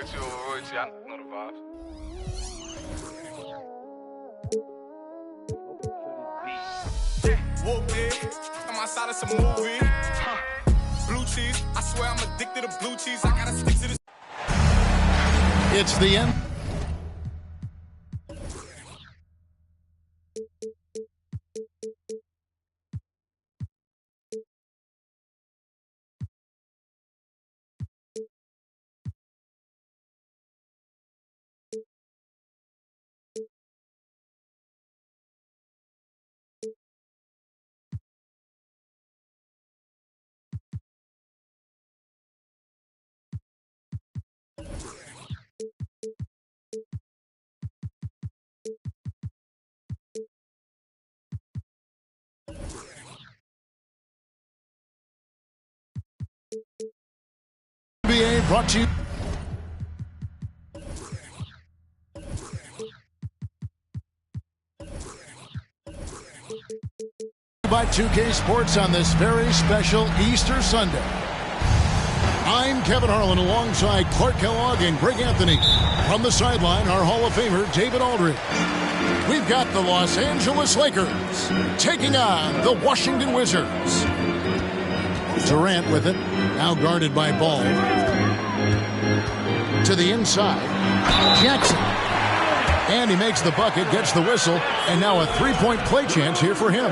royalty over royalty. I know the vibes. Whoop it. I'm outside of some movie. Blue cheese. I swear I'm addicted to blue cheese. I gotta stick to this. It's the end. NBA brought to you by 2K Sports on this very special Easter Sunday. I'm Kevin Harlan alongside Clark Kellogg and Greg Anthony. From the sideline, our Hall of Famer, David Aldridge. We've got the Los Angeles Lakers taking on the Washington Wizards. Durant with it, now guarded by Ball. To the inside, Jackson. And he makes the bucket, gets the whistle, and now a three-point play chance here for him.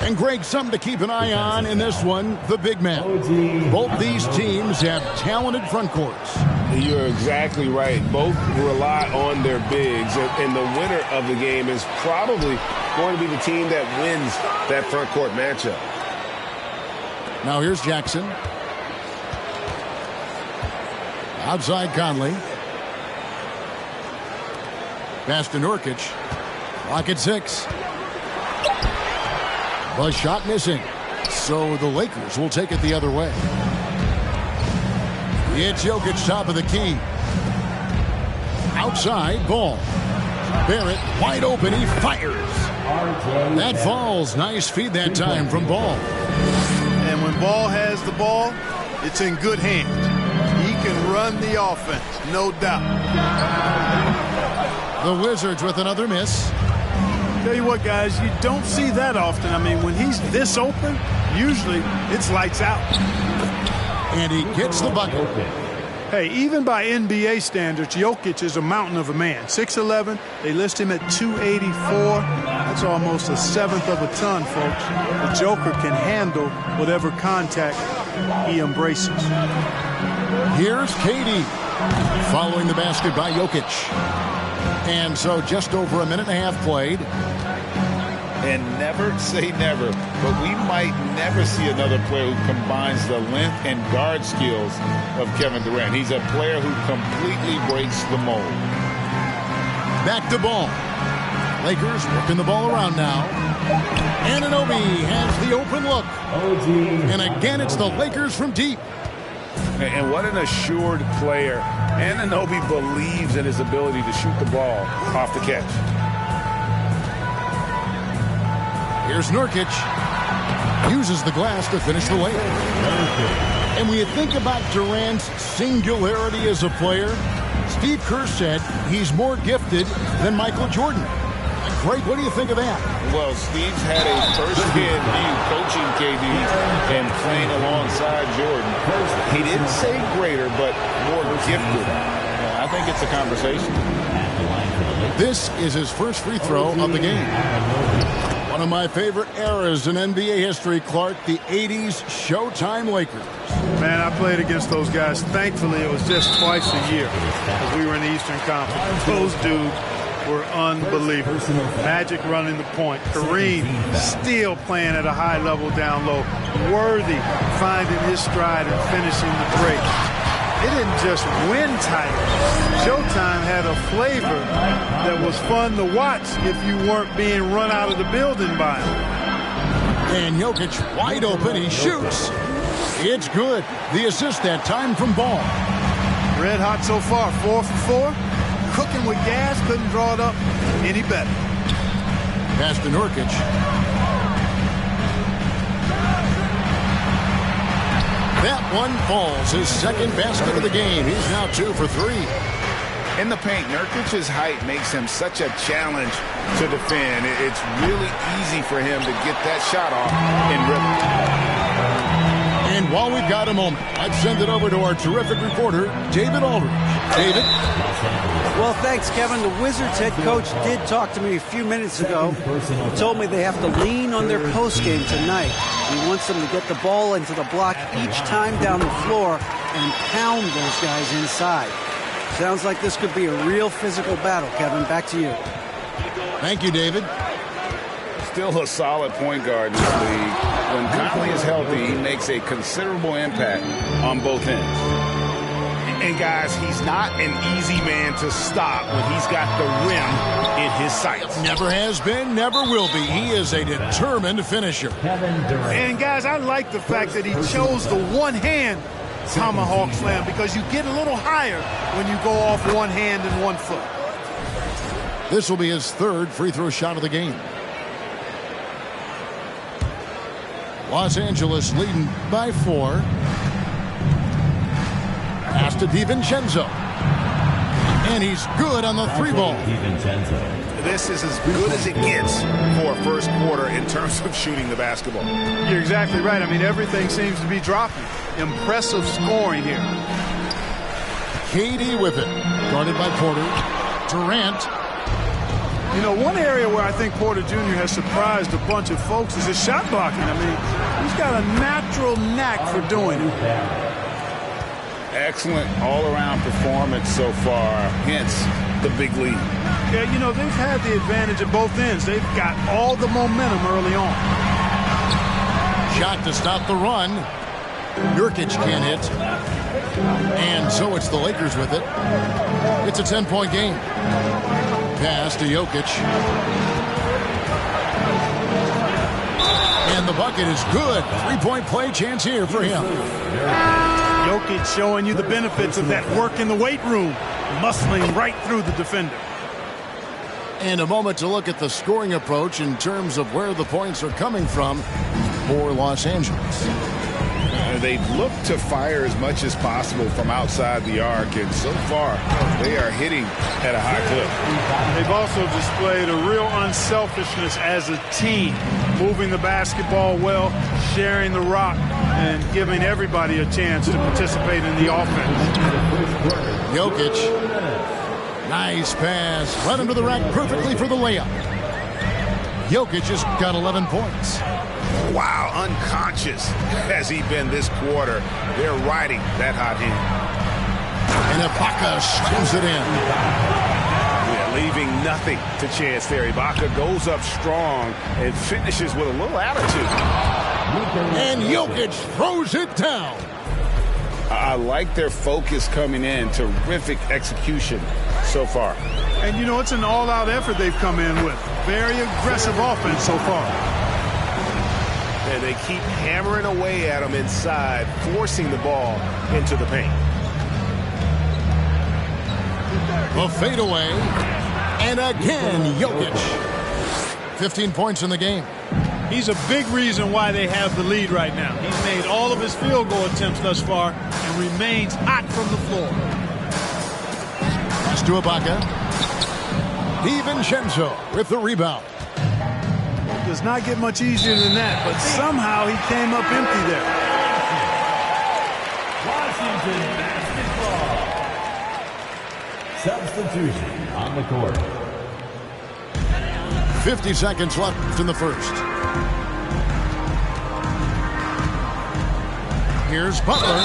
And Greg, something to keep an eye on in this one, the big man. Both these teams have talented front courts. You're exactly right. Both rely on their bigs, and the winner of the game is probably going to be the team that wins that front court matchup. Now here's Jackson. Outside Conley. Pass to Nurkic. Clock at 6. Buzz shot missing. So the Lakers will take it the other way. It's Jokic top of the key. Outside, Ball. Barrett wide open. He fires. That falls. Nice feed that time from Ball. And when Ball has the ball, it's in good hands. He can run the offense, no doubt. The Wizards with another miss. Tell you what, guys, you don't see that often. I mean, when he's this open, usually it's lights out. And he gets the bucket. Hey, even by NBA standards, Jokic is a mountain of a man. 6'11", they list him at 284. That's almost a seventh of a ton, folks. The Joker can handle whatever contact he embraces. Here's KD following the basket by Jokic. And so just over a minute and a half played. And never say never, but we might never see another player who combines the length and guard skills of Kevin Durant. He's a player who completely breaks the mold. Back to Ball. Lakers working the ball around now. Anunoby has the open look. And again, it's the Lakers from deep. And what an assured player. Anunoby believes in his ability to shoot the ball off the catch. Here's Nurkic. Uses the glass to finish the layup. And when you think about Durant's singularity as a player, Steve Kerr said he's more gifted than Michael Jordan. Greg, what do you think of that? Well, Steve's had a first-hand view coaching KD and playing alongside Jordan. He didn't say greater, but more gifted. I think it's a conversation. This is his first free throw of the game. One of my favorite eras in NBA history, Clark, the 80s Showtime Lakers. Man, I played against those guys. Thankfully, it was just twice a year because we were in the Eastern Conference. Those dudes were unbelievable. Magic running the point. Kareem still playing at a high level down low. Worthy finding his stride and finishing the break. They didn't just win titles. Showtime had a flavor that was fun to watch if you weren't being run out of the building by him. And Jokic wide open. He shoots. It's good. The assist that time from Ball. Red hot so far. 4 for 4. Cooking with gas. Couldn't draw it up any better. Pass to Nurkic. That one falls. His second basket of the game. He's now 2 for 3. In the paint, Nurkic's height makes him such a challenge to defend. It's really easy for him to get that shot off in rhythm. And while we've got a moment, I'd send it over to our terrific reporter, David Aldridge. David? Well, thanks, Kevin. The Wizards head coach did talk to me a few minutes ago. He told me they have to lean on their postgame tonight. He wants them to get the ball into the block each time down the floor and pound those guys inside. Sounds like this could be a real physical battle, Kevin. Back to you. Thank you, David. Still a solid point guard in this league. When Conley is healthy, he makes a considerable impact on both ends. And guys, he's not an easy man to stop when he's got the rim in his sights. Never has been, never will be. He is a determined finisher. And guys, I like the fact that he chose the one-hand tomahawk slam because you get a little higher when you go off one hand and 1 foot. This will be his third free throw shot of the game. Los Angeles leading by 4. Pass to DiVincenzo. And he's good on the 3-ball. This is as good as it gets for a first quarter in terms of shooting the basketball. You're exactly right. I mean, everything seems to be dropping. Impressive scoring here. KD with it. Guarded by Porter. Durant. You know, one area where I think Porter Jr. has surprised a bunch of folks is his shot blocking. I mean, he's got a natural knack for doing it. Excellent all-around performance so far, hence the big lead. Yeah, you know, they've had the advantage at both ends. They've got all the momentum early on. Shot to stop the run. Nurkic can't hit. And so it's the Lakers with it. It's a 10-point game. Pass to Jokic. And the bucket is good. 3-point play chance here for him. Jokic showing you the benefits of that work in the weight room. Muscling right through the defender. And a moment to look at the scoring approach in terms of where the points are coming from for Los Angeles. They look to fire as much as possible from outside the arc, and so far they are hitting at a high clip. They've also displayed a real unselfishness as a team, moving the basketball well, sharing the rock, and giving everybody a chance to participate in the offense. Jokic. Nice pass. Right into the rack perfectly for the layup. Jokic has got 11 points. Wow, unconscious has he been this quarter. They're riding that hot hand. And Ibaka slams it in. Yeah, leaving nothing to chance there. Ibaka goes up strong and finishes with a little attitude. And Jokic throws it down. I like their focus coming in. Terrific execution so far. And, you know, it's an all-out effort they've come in with. Very aggressive offense so far. And they keep hammering away at him inside, forcing the ball into the paint. A fadeaway. And again, Jokic. 15 points in the game. He's a big reason why they have the lead right now. He's made all of his field goal attempts thus far and remains hot from the floor. Pass to Ibaka. DiVincenzo with the rebound. Does not get much easier than that, but somehow he came up empty there. Washington basketball. Substitution on the court. 50 seconds left in the first. Here's Butler.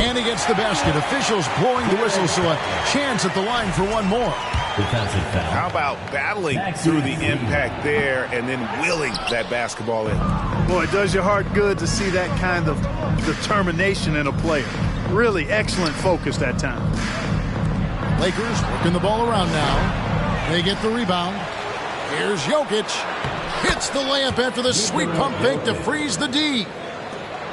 And he gets the basket. Officials blowing the whistle, so a chance at the line for one more. Defensive foul. How about battling through the impact there and then willing that basketball in? Boy, it does your heart good to see that kind of determination in a player. Really excellent focus that time. Lakers working the ball around now. They get the rebound. Here's Jokic. Hits the layup after the sweet pump fake to freeze the D.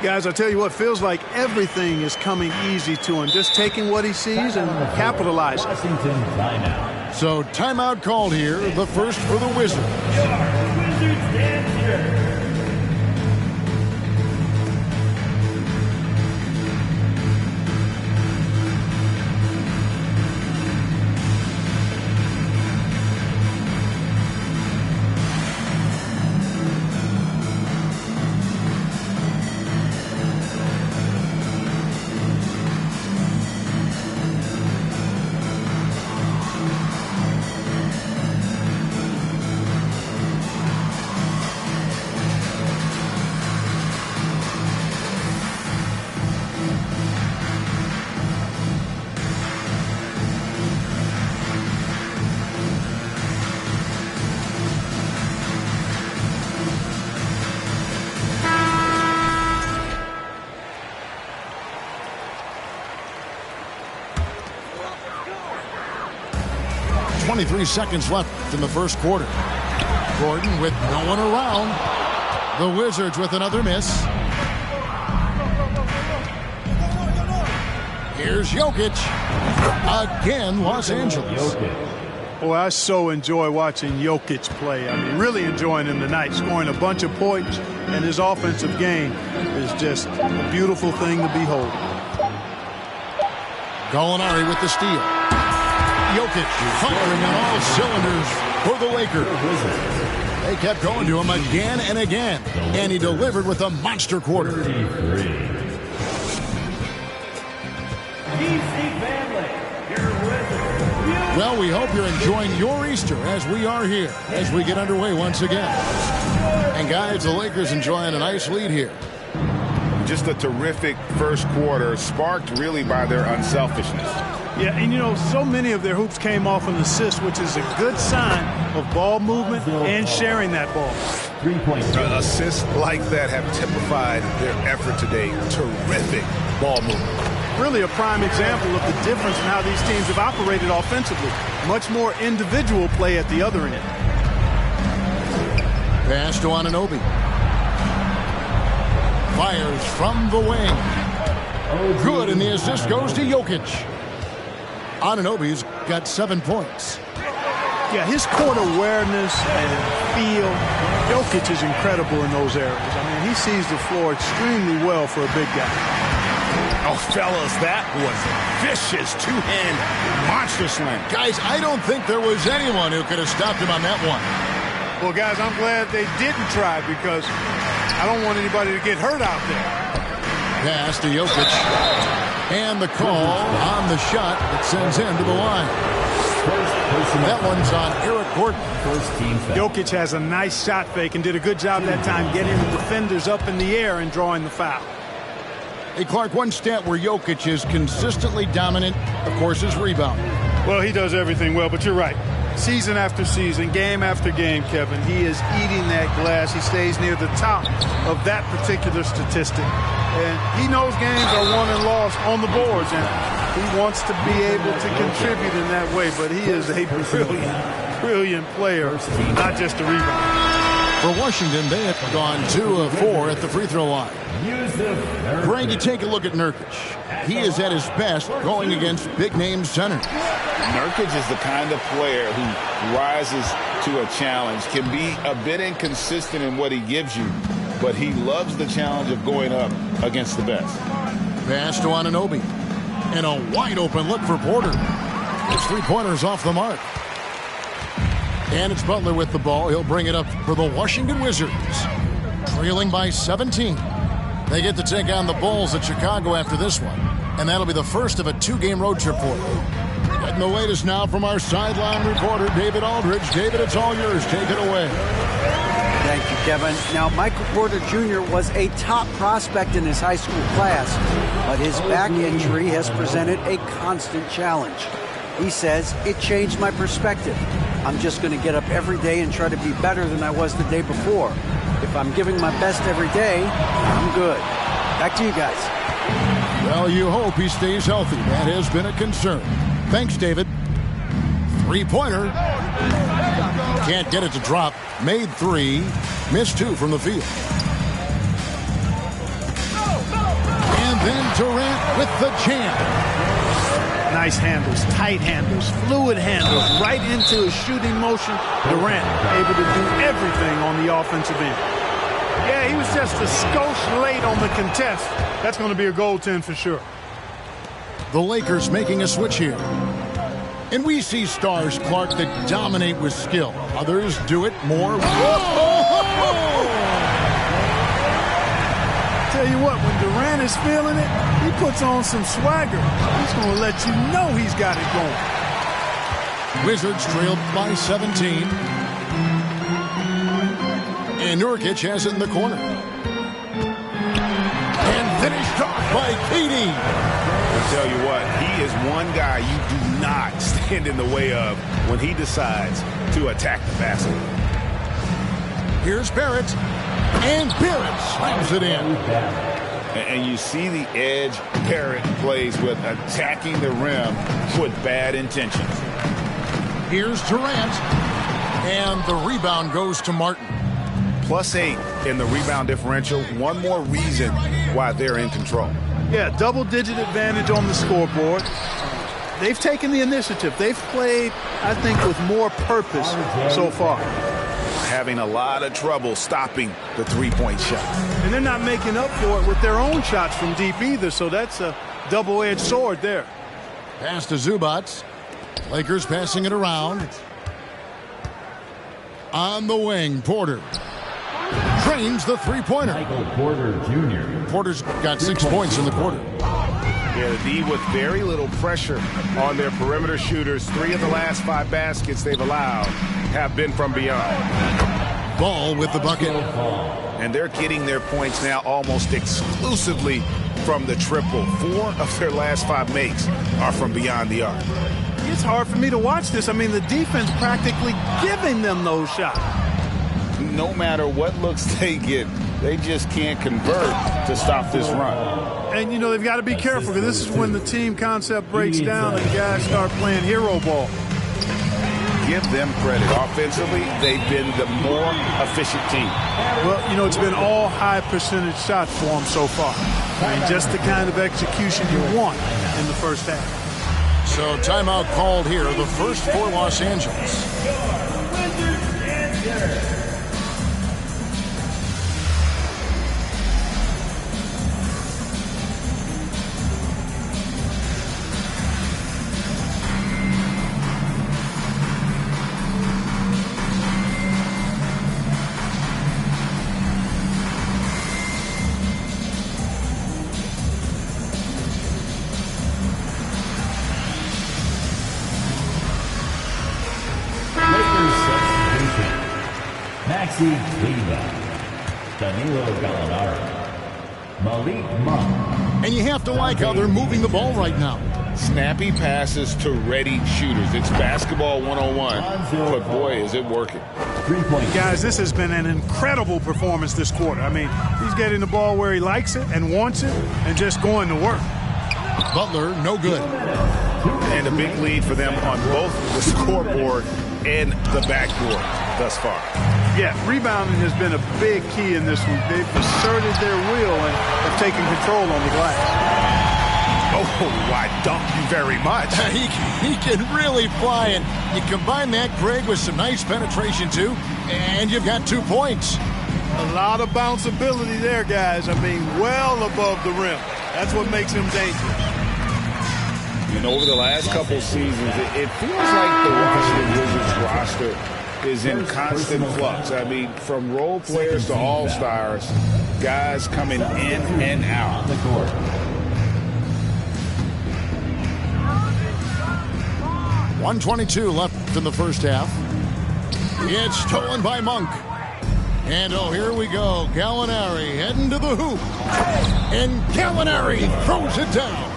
Guys, I tell you what, feels like everything is coming easy to him. Just taking what he sees and capitalizing. Washington timeout. So timeout called here, the first for the Wizards. Wizards answer. 23 seconds left in the first quarter. Gordon with no one around. The Wizards with another miss. Here's Jokic. Again, Los Angeles. Boy, I so enjoy watching Jokic play. I mean, really enjoying him tonight, scoring a bunch of points, and his offensive game is just a beautiful thing to behold. Gallinari with the steal. Jokic firing on all cylinders for the Lakers. They kept going to him again and again, and he delivered with a monster quarter. Well, we hope you're enjoying your Easter as we are here, as we get underway once again. And guys, the Lakers enjoying a nice lead here. Just a terrific first quarter, sparked really by their unselfishness. Yeah, and you know, so many of their hoops came off an assist, which is a good sign of ball movement and sharing that ball. 3-point Assists like that have typified their effort today. Terrific ball movement. Really a prime example of the difference in how these teams have operated offensively. Much more individual play at the other end. Pass to Anunoby. Fires from the wing. Good, and the assist goes to Jokic. Anunoby's got 7 points. Yeah, his court awareness and feel, Jokic is incredible in those areas. I mean, he sees the floor extremely well for a big guy. Oh, fellas, that was a vicious two-hand monster slam. Guys, I don't think there was anyone who could have stopped him on that one. Well, guys, I'm glad they didn't try because I don't want anybody to get hurt out there. Pass to Jokic. And the call on the shot that sends him to the line. That one's on Eric Gordon. Jokic has a nice shot fake and did a good job that time getting the defenders up in the air and drawing the foul. Hey, Clark, one stat where Jokic is consistently dominant, of course, is rebounding. Well, he does everything well, but you're right. Season after season, game after game, Kevin, he is eating that glass. He stays near the top of that particular statistic. And he knows games are won and lost on the boards, and he wants to be able to contribute in that way. But he is a brilliant player, not just a rebounder. For Washington, they have gone 2 of 4 at the free throw line. Greg, you take a look at Nurkic. He is at his best going against big-name centers. Nurkic is the kind of player who rises to a challenge, can be a bit inconsistent in what he gives you, but he loves the challenge of going up against the best. Pass to Anunoby. And a wide-open look for Porter. His three-pointer's off the mark. And it's Butler with the ball. He'll bring it up for the Washington Wizards. Trailing by 17. They get to take on the Bulls at Chicago after this one. And that'll be the first of a 2-game road trip for them. Getting the latest now from our sideline reporter, David Aldridge. David, it's all yours. Take it away. Thank you, Kevin. Now, Michael Porter Jr. was a top prospect in his high school class, but his back injury has presented a constant challenge. He says, it changed my perspective. I'm just going to get up every day and try to be better than I was the day before. If I'm giving my best every day, I'm good. Back to you guys. Well, you hope he stays healthy. That has been a concern. Thanks, David. Three-pointer. Can't get it to drop. Made 3. Missed 2 from the field. And then Durant with the jam. Nice handles, tight handles, fluid handles, right into his shooting motion. Durant able to do everything on the offensive end. Yeah, he was just a skosh late on the contest. That's going to be a goaltend for sure. The Lakers making a switch here. And we see stars, Clark, that dominate with skill. Others do it more. Tell you what, when Durant is feeling it, he puts on some swagger. He's going to let you know he's got it going. Wizards trailed by 17. And Nurkic has it in the corner. And finished off by KD. I'll tell you what, he is one guy you do not stand in the way of when he decides to attack the basket. Here's Barrett. And Barrett slams it in. And you see the edge Barrett plays with, attacking the rim with bad intentions. Here's Durant. And the rebound goes to Martin. +8 in the rebound differential. One more reason why they're in control. Yeah, double-digit advantage on the scoreboard. They've taken the initiative. They've played, I think, with more purpose so far. Having a lot of trouble stopping the three-point shot. And they're not making up for it with their own shots from deep either, so that's a double-edged sword there. Pass to Zubac. Lakers passing it around. On the wing, Porter. Drains the three-pointer. Michael Porter Jr. Porter's got 6 points in the quarter. Yeah, the D with very little pressure on their perimeter shooters. 3 of the last 5 baskets they've allowed have been from beyond. Ball with the bucket. And they're getting their points now almost exclusively from the triple. 4 of their last 5 makes are from beyond the arc. It's hard for me to watch this. I mean, the defense practically giving them those shots. No matter what looks they get, they just can't convert to stop this run. And, you know, they've got to be careful because this is when the team concept breaks down and guys start playing hero ball. Give them credit. Offensively, they've been the more efficient team. Well, you know, it's been all high percentage shots for them so far. I mean, just the kind of execution you want in the first half. So timeout called here, the first for Los Angeles. Maxi Kleber, Danilo Gallinari, Malik Monk. And you have to like how they're moving the ball right now. Snappy passes to ready shooters. It's basketball 101, but boy, is it working. 3-point. Guys, this has been an incredible performance this quarter. I mean, he's getting the ball where he likes it and wants it and just going to work. Butler, no good. And a big lead for them on both the scoreboard and the backboard thus far. Yeah, rebounding has been a big key in this week. They've asserted their will and have taken control on the glass. Oh, I dump you very much. He can really fly, and you combine that, Greg, with some nice penetration, too, and you've got 2 points. A lot of bounceability there, guys. I mean, well above the rim. That's what makes him dangerous. And over the last couple seasons, it feels like the Washington Wizards roster is in constant flux. I mean, from role players to all-stars, guys coming in and out. 1:22 left in the first half. It's stolen by Monk. And oh, here we go. Gallinari heading to the hoop. And Gallinari throws it down.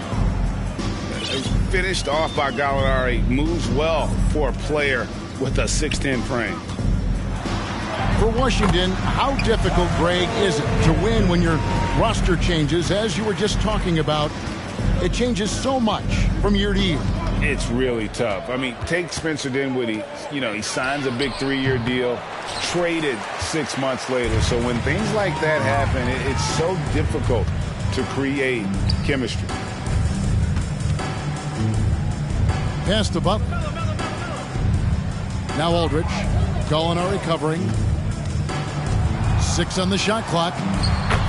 Finished off by Gallinari. Moves well for a player with a 6'10 frame. For Washington, how difficult, Greg, is it to win when your roster changes? As you were just talking about, it changes so much from year to year. It's really tough. I mean, take Spencer Dinwiddie. You know, he signs a big 3-year deal, traded 6 months later. So when things like that happen, it's so difficult to create chemistry. Pass to Butler. Now Aldridge. Gallinari covering. 6 on the shot clock.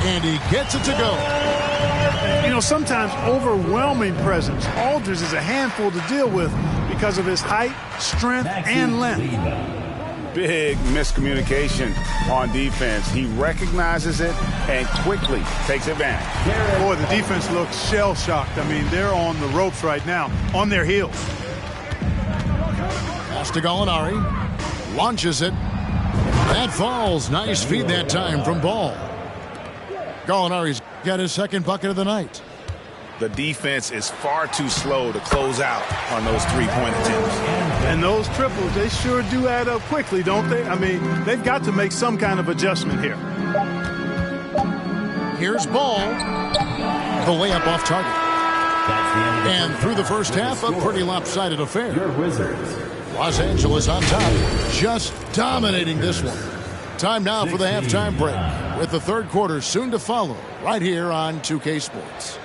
And he gets it to go. You know, sometimes overwhelming presence. Aldridge is a handful to deal with because of his height, strength, and length. Big miscommunication on defense. He recognizes it and quickly takes advantage. Boy, the defense looks shell-shocked. I mean, they're on the ropes right now, on their heels. Pass to Gallinari. Launches it. That falls. Nice feed that time from Ball. Gallinari's got his second bucket of the night. The defense is far too slow to close out on those three-point attempts. And those triples, they sure do add up quickly, don't they? I mean, they've got to make some kind of adjustment here. Here's Ball. The layup off target. That's the end of the And through the first half, a pretty lopsided affair. Your Wizards Los Angeles on top, just dominating this one. Time now for the halftime break, with the third quarter soon to follow, right here on 2K Sports.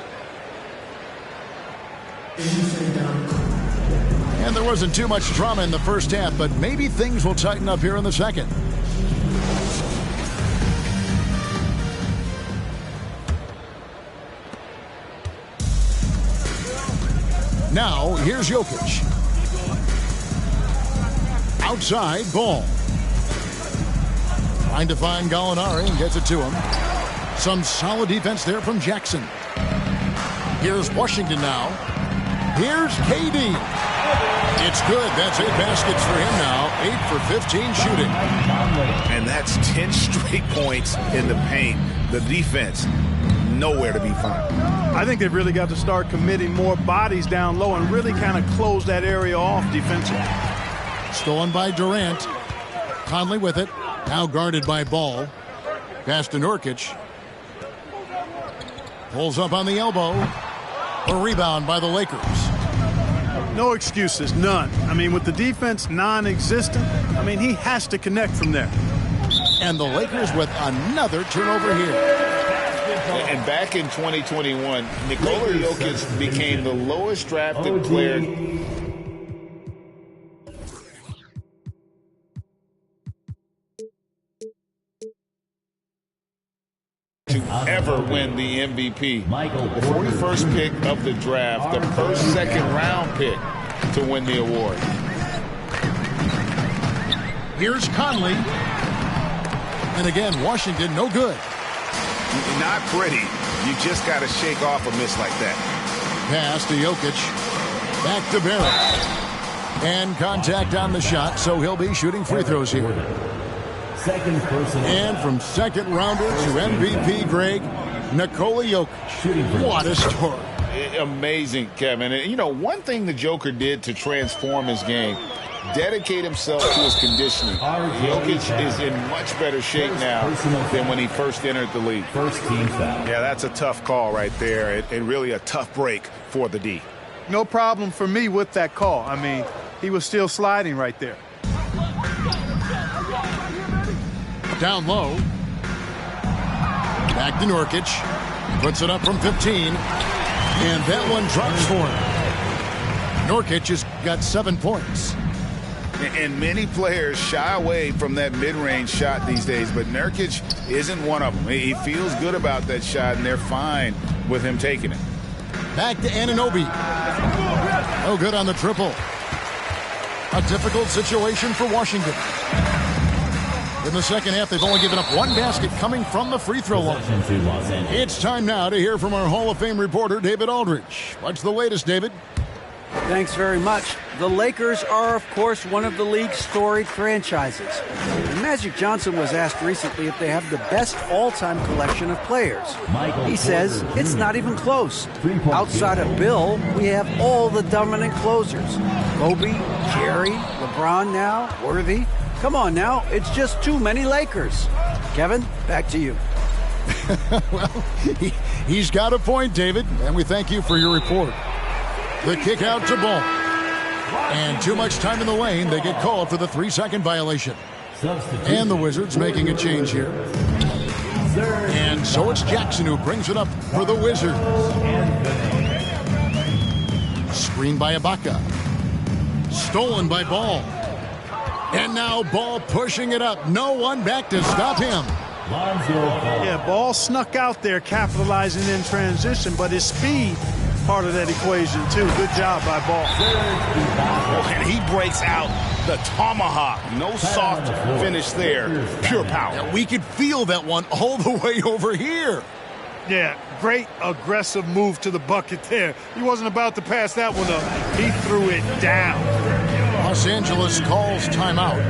And there wasn't too much drama in the first half, but maybe things will tighten up here in the second. Now, here's Jokic. Outside, Ball. Trying to find Gallinari and gets it to him. Some solid defense there from Jackson. Here's Washington now. Here's KD. It's good. That's 8 baskets for him now. 8 for 15 shooting. And that's 10 straight points in the paint. The defense, nowhere to be found. I think they've really got to start committing more bodies down low and really kind of close that area off defensively. Stolen by Durant. Conley with it. Now guarded by Ball. Pass to Nurkic. Pulls up on the elbow. A rebound by the Lakers. No excuses, none. I mean, with the defense non-existent, I mean, he has to connect from there. And the Lakers with another turnover here. And back in 2021, Nikola Jokic became the lowest drafted player to ever win the MVP. The 41st pick of the draft, the first second-round pick to win the award. Here's Conley. And again, Washington, no good. Not pretty. You just got to shake off a miss like that. Pass to Jokic. Back to Barrett. And contact on the shot, so he'll be shooting free throws here. And from second rounder to MVP, Greg, Nikola Jokic. What a story. Amazing, Kevin. And, you know, one thing the Joker did to transform his game, dedicate himself to his conditioning. Jokic is in much better shape now than when he first entered the league. First team foul. Yeah, that's a tough call right there, and really a tough break for the D. No problem for me with that call. I mean, he was still sliding right there. Down low. Back to Nurkic. Puts it up from 15. And that one drops for him. Nurkic has got 7 points. And many players shy away from that mid-range shot these days, but Nurkic isn't one of them. He feels good about that shot, and they're fine with him taking it. Back to Anunoby. No good on the triple. A difficult situation for Washington. In the second half, they've only given up 1 basket coming from the free throw line. It's time now to hear from our Hall of Fame reporter, David Aldridge. What's the latest, David? Thanks very much. The Lakers are, of course, one of the league's storied franchises. And Magic Johnson was asked recently if they have the best all-time collection of players. He says it's not even close. Outside of Bill, we have all the dominant closers. Kobe, Jerry, LeBron now, Worthy. Come on now, it's just too many Lakers. Kevin, back to you. Well, he's got a point, David, and we thank you for your report. The kick out to Ball. And too much time in the lane. They get called for the 3-second violation. And the Wizards making a change here. And so it's Jackson who brings it up for the Wizards. Screened by Ibaka. Stolen by Ball. And now Ball pushing it up. No one back to stop him. Yeah, Ball snuck out there capitalizing in transition, but his speed part of that equation too. Good job by Ball. And he breaks out the tomahawk. No soft finish there. Pure power. Yeah, we could feel that one all the way over here. Yeah, great aggressive move to the bucket there. He wasn't about to pass that one up. He threw it down. Los Angeles calls timeout.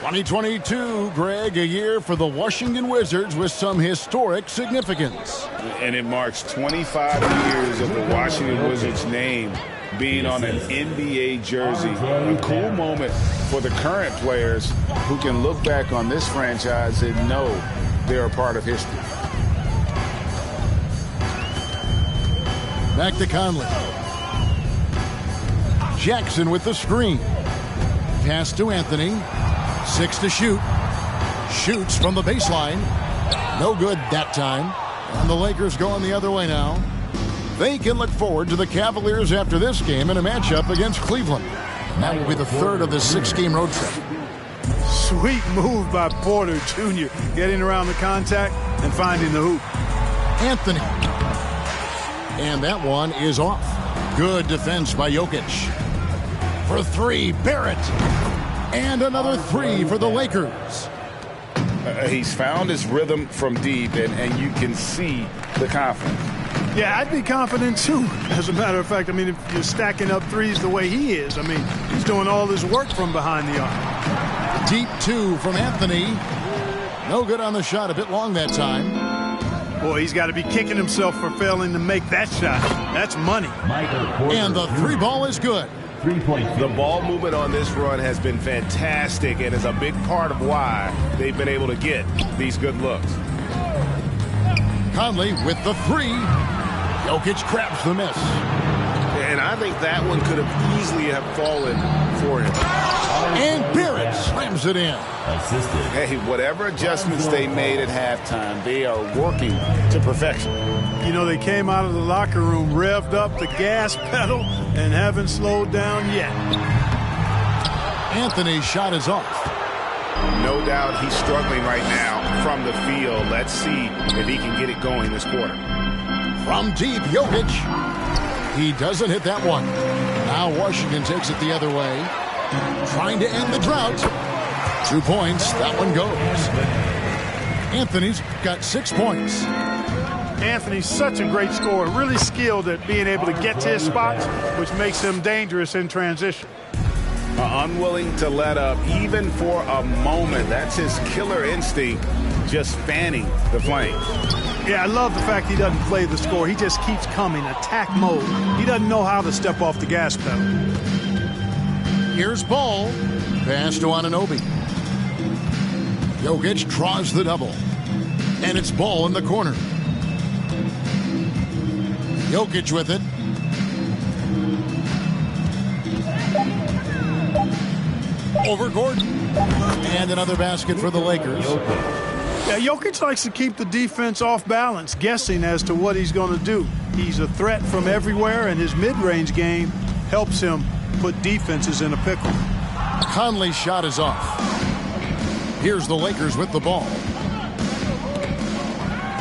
2022, Greg, a year for the Washington Wizards with some historic significance. And it marks 25 years of the Washington Wizards name being on an NBA jersey. A cool moment for the current players who can look back on this franchise and know they're a part of history. Back to Conley. Jackson with the screen. Pass to Anthony. 6 to shoot. Shoots from the baseline. No good that time. And the Lakers going the other way now. They can look forward to the Cavaliers after this game in a matchup against Cleveland. And that will be the third of the 6-game road trip. Sweet move by Porter Jr. Getting around the contact and finding the hoop. Anthony. And that one is off. Good defense by Jokic. For 3, Barrett. And another 3 for the Lakers. He's found his rhythm from deep, and you can see the confidence. Yeah, I'd be confident too. As a matter of fact, I mean, if you're stacking up threes the way he is, I mean, he's doing all this work from behind the arc. Deep 2 from Anthony. No good on the shot, a bit long that time. Boy, he's got to be kicking himself for failing to make that shot. That's money. And the 3 ball is good. The ball movement on this run has been fantastic and is a big part of why they've been able to get these good looks. Conley with the 3. Jokic grabs the miss. And I think that one could have easily have fallen for him. And Barrett slams it in. Assisted. Hey, whatever adjustments they made at halftime, they are working to perfection. You know, they came out of the locker room, revved up the gas pedal, and haven't slowed down yet. Anthony's shot is off. No doubt he's struggling right now from the field. Let's see if he can get it going this quarter. From deep, Jokic. He doesn't hit that one. Now Washington takes it the other way. Trying to end the drought. 2 points. That one goes. Anthony's got 6 points. Anthony's such a great scorer, really skilled at being able to get to his spots, which makes him dangerous in transition. Unwilling to let up even for a moment. That's his killer instinct, just fanning the flame. Yeah, I love the fact he doesn't play the score. He just keeps coming, attack mode. He doesn't know how to step off the gas pedal. Here's Ball. Pass to Anunoby. Jokic draws the double. And it's Ball in the corner. Jokic with it. Over Gordon. And another basket for the Lakers. Yeah, Jokic likes to keep the defense off balance, guessing as to what he's going to do. He's a threat from everywhere, and his mid-range game helps him put defenses in a pickle. Conley's shot is off. Here's the Lakers with the ball.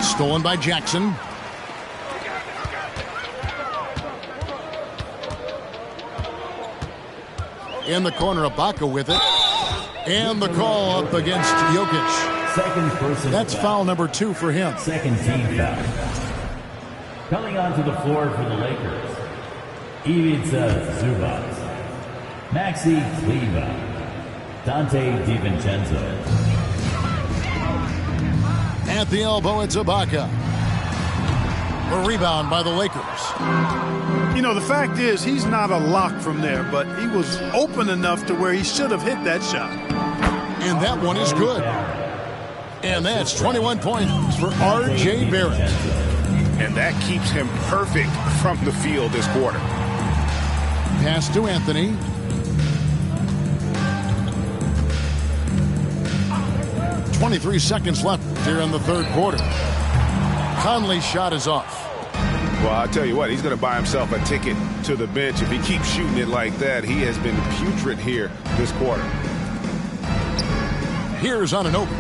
Stolen by Jackson. In the corner, Ibaka with it. And the call up against Jokic. Second person. That's foul number 2 for him. Second team foul. Coming onto the floor for the Lakers, Ivica Zubac, Maxi Kleber, Dante DiVincenzo. At the elbow, it's Ibaka. A rebound by the Lakers. You know, the fact is, he's not a lock from there, but he was open enough to where he should have hit that shot. And that one is good. And that's 21 points for R.J. Barrett. And that keeps him perfect from the field this quarter. Pass to Anthony. .23 seconds left here in the third quarter. Conley's shot is off. Well, I'll tell you what, he's going to buy himself a ticket to the bench. If he keeps shooting it like that, he has been putrid here this quarter. Here's Anunoby.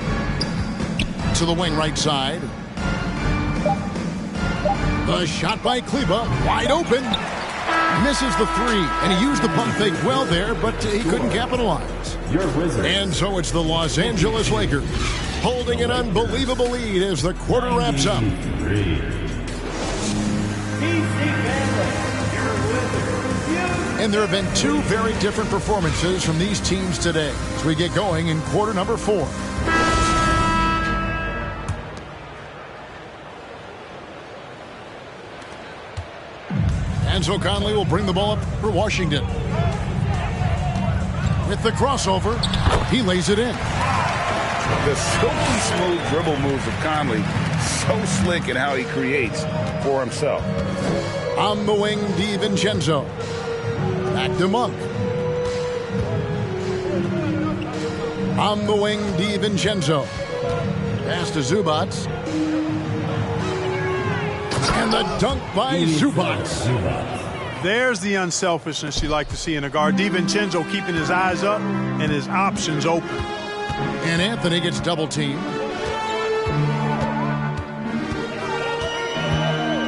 To the wing right side. The shot by Kleber, wide open. Misses the 3, and he used the pump fake well there, but he couldn't capitalize. And so it's the Los Angeles Lakers holding an unbelievable lead as the quarter wraps up. And there have been two very different performances from these teams today as we get going in quarter number 4. And so Conley will bring the ball up for Washington. With the crossover, he lays it in. The silky smooth dribble moves of Conley, so slick in how he creates for himself. On the wing, DiVincenzo. Back to Monk. On the wing, DiVincenzo. Pass to Zubac. And the dunk by Zubac. There's the unselfishness you like to see in a guard. DiVincenzo keeping his eyes up and his options open. And Anthony gets double teamed.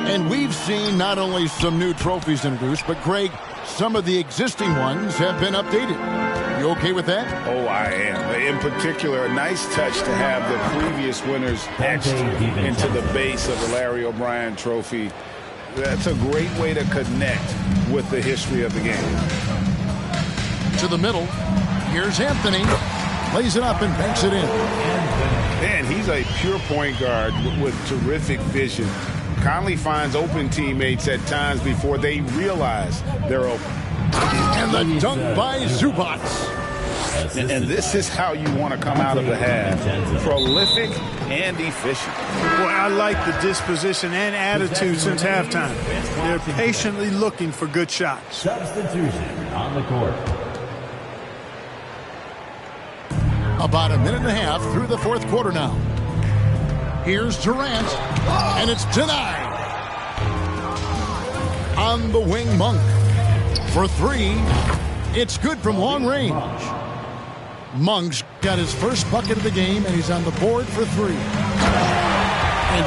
And we've seen not only some new trophies introduced, but Greg, some of the existing ones have been updated. You okay with that? Oh, I am. In particular, a nice touch to have the previous winners etched into the base of the Larry O'Brien trophy. That's a great way to connect with the history of the game. To the middle. Here's Anthony. Lays it up and banks it in. Man, he's a pure point guard with terrific vision. Conley finds open teammates at times before they realize they're open. And the dunk by Zubac. And this is how you want to come out of the half. Prolific and efficient. Boy, I like the disposition and attitude since halftime. They're patiently looking for good shots. Substitution on the court. About a minute and a half through the fourth quarter now. Here's Durant, and it's denied. On the wing, Monk. For 3, it's good from long range. Monk's got his first bucket of the game, and he's on the board for 3. And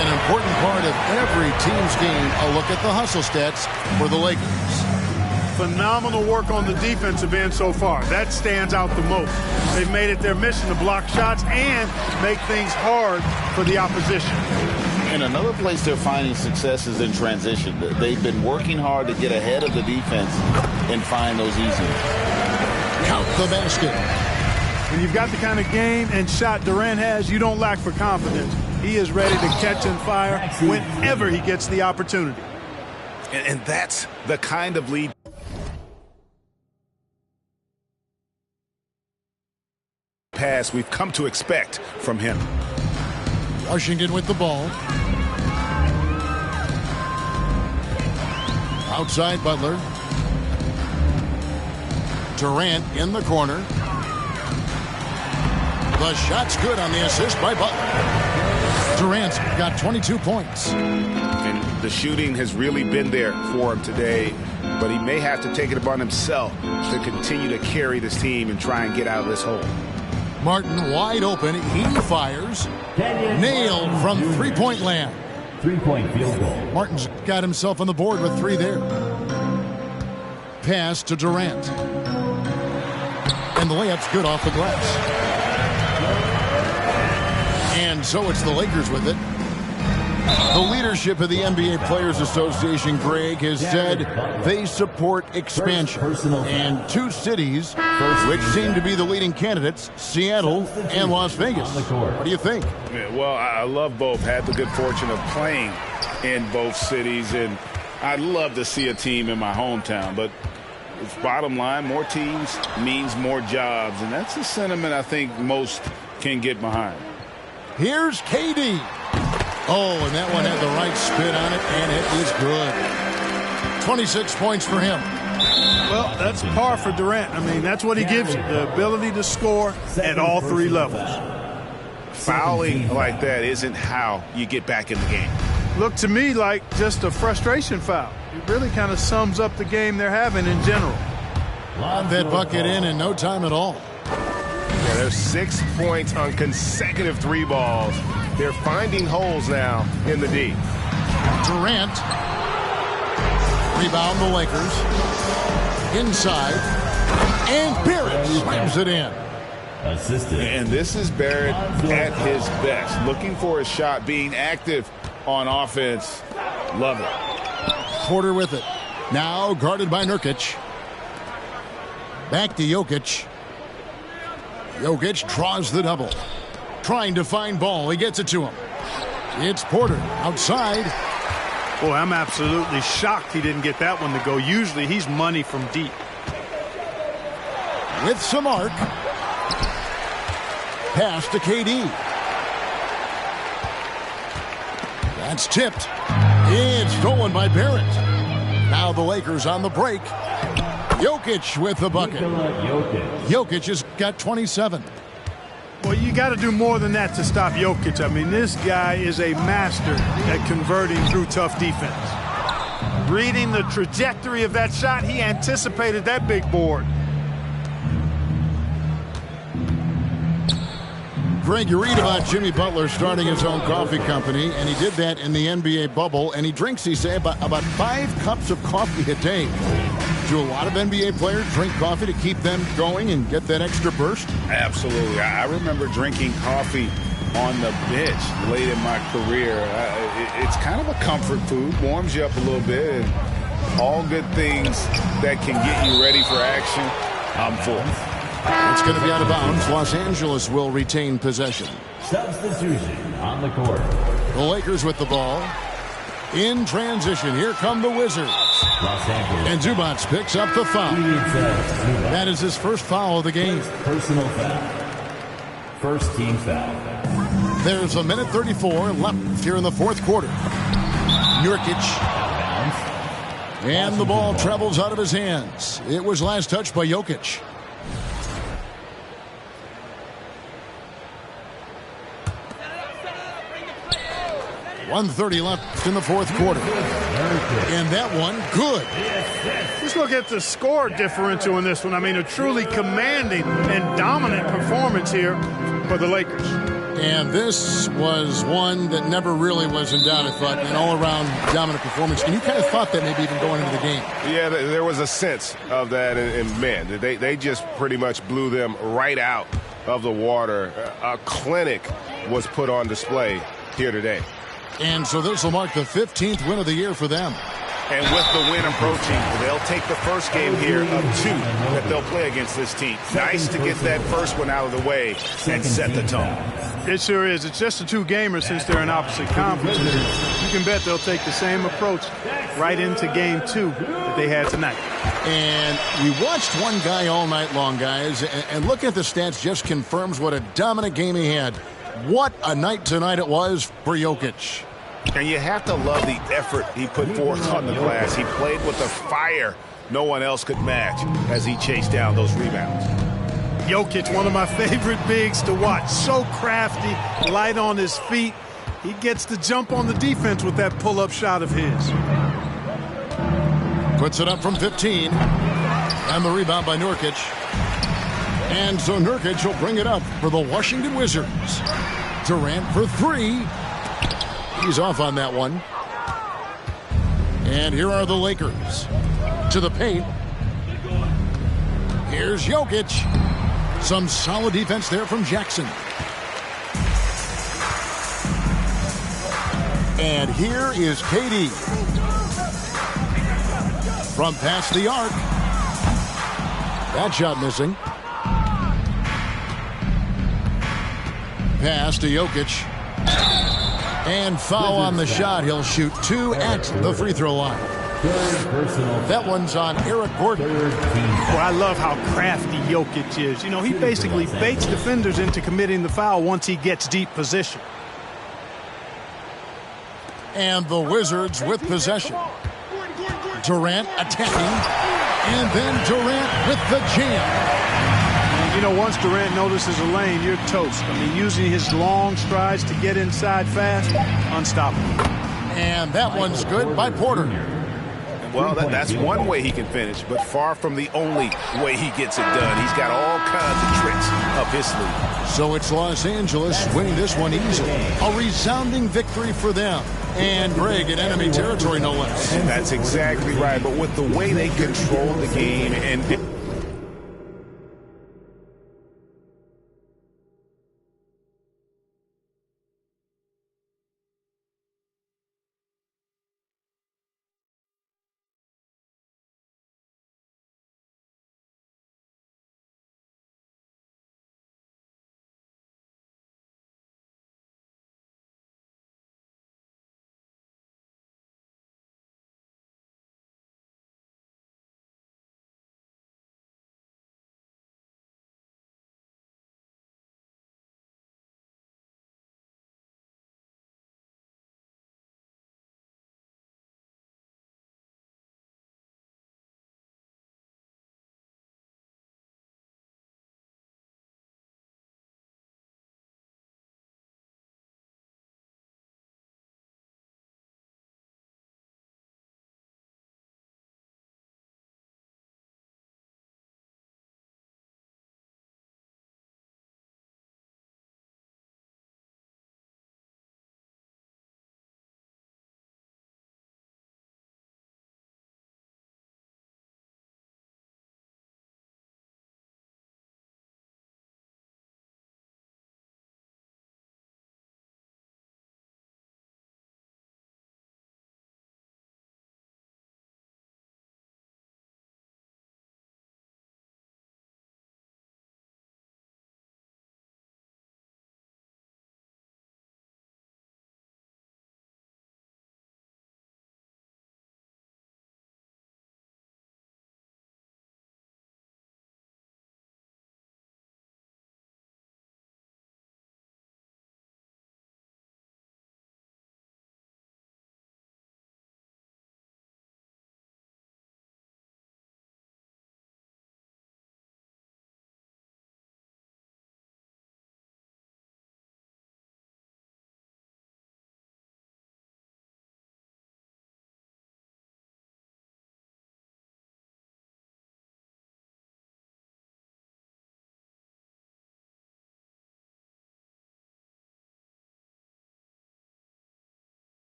an important part of every team's game, a look at the hustle stats for the Lakers. Phenomenal work on the defensive end so far. That stands out the most. They've made it their mission to block shots and make things hard for the opposition. And another place they're finding success is in transition. They've been working hard to get ahead of the defense and find those easy. Count the basket. When you've got the kind of game and shot Durant has, you don't lack for confidence. He is ready to catch and fire whenever he gets the opportunity. And that's the kind of lead pass we've come to expect from him. Washington with the ball. Outside Butler. Durant in the corner. The shot's good on the assist by Butler. Durant's got 22 points. And the shooting has really been there for him today, but he may have to take it upon himself to continue to carry this team and try and get out of this hole. Martin wide open. He fires. Nailed from three-point land. 3-point field goal. Martin's got himself on the board with 3 there. Pass to Durant. And the layup's good off the glass. And so it's the Lakers with it. The leadership of the NBA Players Association, Greg, has said they support expansion. And 2 cities, which seem to be the leading candidates, Seattle and Las Vegas. What do you think? Yeah, well, I love both. Had the good fortune of playing in both cities, and I'd love to see a team in my hometown. But it's bottom line, more teams means more jobs, and that's the sentiment I think most can get behind. Here's KD. Oh, and that one had the right spin on it, and it is good. 26 points for him. Well, that's par for Durant. I mean, that's what he gives you, the ability to score at all 3 levels. Fouling like that isn't how you get back in the game. Looked to me like just a frustration foul. It really kind of sums up the game they're having in general. Lob that bucket in no time at all. Yeah, there's 6 points on consecutive 3 balls. They're finding holes now in the D. Durant. Rebound the Lakers. Inside. And Barrett slams it in. Assisted. And this is Barrett at his best. Looking for a shot, being active on offense. Love it. Porter with it. Now guarded by Nurkic. Back to Jokic. Jokic draws the double. Trying to find ball. He gets it to him. It's Porter outside. Boy, I'm absolutely shocked he didn't get that one to go. Usually he's money from deep. With some arc. Pass to KD. That's tipped. It's stolen by Barrett. Now the Lakers on the break. Jokic with the bucket. Jokic has got 27. Well, you got to do more than that to stop Jokic. I mean, this guy is a master at converting through tough defense. Reading the trajectory of that shot, he anticipated that big board. Greg, you read about Jimmy Butler starting his own coffee company, and he did that in the NBA bubble, and he drinks, he said, about 5 cups of coffee a day. Do a lot of NBA players drink coffee to keep them going and get that extra burst? Absolutely. I remember drinking coffee on the bench late in my career. It's kind of a comfort food, warms you up a little bit, and all good things that can get you ready for action. I'm for. It's going to be out of bounds. Los Angeles will retain possession. Substitution on the court. The Lakers with the ball. In transition, here come the Wizards. Los Angeles. And Zubac picks up the foul. That is his first foul of the game. Personal foul. First team foul. There's 1:34 left here in the fourth quarter. Nurkic. And the ball travels out of his hands. It was last touched by Jokic. .130 left in the fourth quarter. And that one, good. Let's look at the score differential in this one. I mean, a truly commanding and dominant performance here for the Lakers. And this was one that never really was in doubt, I thought, an all-around dominant performance. And you kind of thought that maybe even going into the game. Yeah, there was a sense of that, and man, they just pretty much blew them right out of the water. A clinic was put on display here today. And so this will mark the 15th win of the year for them. And with the win approaching, they'll take the first game here of 2 that they'll play against this team. Nice to get that first one out of the way and set the tone. It sure is. It's just a 2-gamer since they're in opposite conferences. You can bet they'll take the same approach right into game 2 that they had tonight. And we watched one guy all night long, guys, and looking at the stats just confirms what a dominant game he had. What a night tonight it was for Jokic. And you have to love the effort he put forth on the glass. He played with a fire no one else could match as he chased down those rebounds. Jokic, one of my favorite bigs to watch. So crafty, light on his feet. He gets the jump on the defense with that pull-up shot of his. Puts it up from 15. And the rebound by Nurkic. And so Nurkic will bring it up for the Washington Wizards. Durant for 3. He's off on that one. And here are the Lakers. To the paint. Here's Jokic. Some solid defense there from Jackson. And here is KD. From past the arc. That shot missing. Pass to Jokic. And foul on the shot. He'll shoot 2 at the free throw line. That one's on Eric Gordon. Well, I love how crafty Jokic is. You know, he basically baits defenders into committing the foul once he gets deep position. And the Wizards with possession. Durant attacking. And then Durant with the jam. You know, once Durant notices a lane, you're toast. I mean, using his long strides to get inside fast, unstoppable. And that one's good by Porter. Well, that's one way he can finish, but far from the only way he gets it done. He's got all kinds of tricks up his sleeve. So it's Los Angeles winning this one easily. A resounding victory for them. And Greg in enemy territory, no less. That's exactly right. But with the way they controlled the game and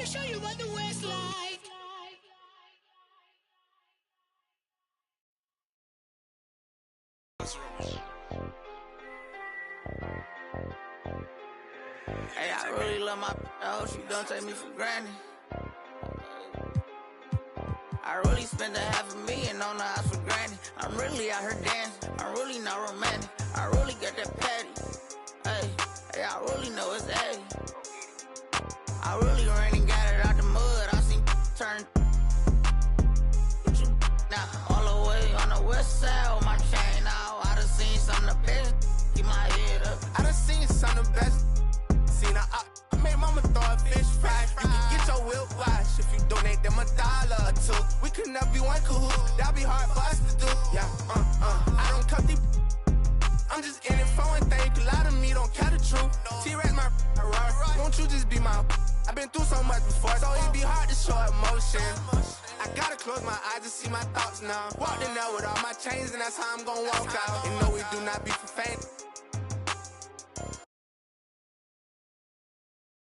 me show you what the West like. Hey, I really love my house. She don't take me for granted. I really spent $500,000 on the house for granted. I'm really out here dancing. I'm really not romantic. I really got that patty. Hey, I really know it's 80. I really ran and got it out the mud. I seen turn. But you now all the way on the west side with my chain out. I done seen some of the best. Keep my head up. I done seen some of the best. Seen I made mama throw a fish fry. You can get your whip wash if you donate them $1 or $2. We could never be one cahoot. That'll be hard for us to do. Yeah, I don't cut these. I'm just in it for one thing. A lot of me don't care the truth. T-Rex my Rory. Won't you just be my? I've been through so much before, so it'd be hard to show emotion. I gotta close my eyes to see my thoughts now. Walked in there with all my chains, and that's how I'm gonna walk out. And no, we do not be for faint.